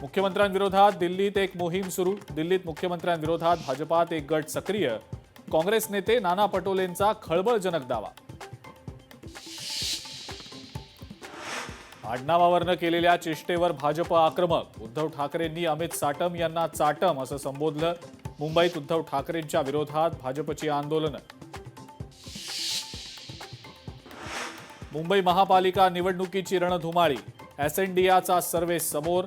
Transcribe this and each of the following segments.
मुख्यमंत्र्यांविरोधात दिल्लीत एक मोहीम सुरू। दिल्लीत मुख्यमंत्र्यांविरोधात भाजपात एक गट सक्रिय। काँग्रेस नेते नाना पटोलेंचा खळबळजनक दावा। आडनावावरनं केलेल्या चेष्टेवर भाजप आक्रमक। उद्धव ठाकरेंनी अमित साटम यांना चाटम असं संबोधलं। मुंबईत उद्धव ठाकरेंच्या विरोधात भाजपची आंदोलनं। मुंबई महापालिका निवडणुकीची रणधुमाळी। एसएनडीआचा सर्व्हे समोर।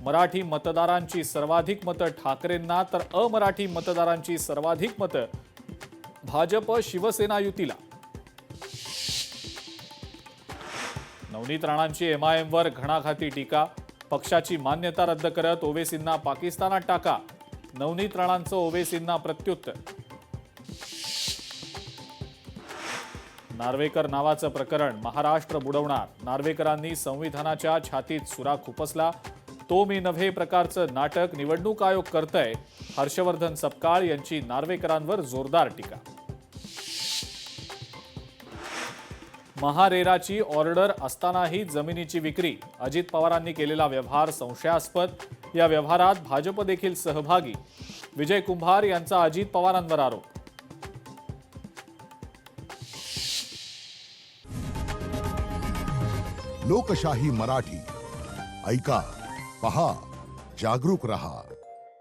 मराठी मतदारांची सर्वाधिक मतं ठाकरेंना तर अमराठी मतदारांची सर्वाधिक मतं भाजप शिवसेना युतीला। नवनीत राणांची एमआयएमवर घणाघाती टीका। पक्षाची मान्यता रद्द करत ओवेसींना पाकिस्तानात टाका। नवनीत राणांचं ओवेसींना प्रत्युत्तर। नार्वेकर नावाचं प्रकरण महाराष्ट्र बुडवणार। नार्वेकरांनी संविधानाच्या छातीत सुरा खुपसला। तो मी नव्हे प्रकारचं नाटक निवडणूक आयोग करतंय। हर्षवर्धन सपकाळ यांची नार्वेकरांवर जोरदार टीका। महारेराची ऑर्डर असतानाही जमिनीची विक्री। अजित पवारांनी केलेला व्यवहार संशयास्पद। या व्यवहारात भाजप देखील सहभागी। विजय कुंभार यांचा अजित पवारांवर आरोप। लोकशाही मराठी ऐका, पहा, जागरूक रहा।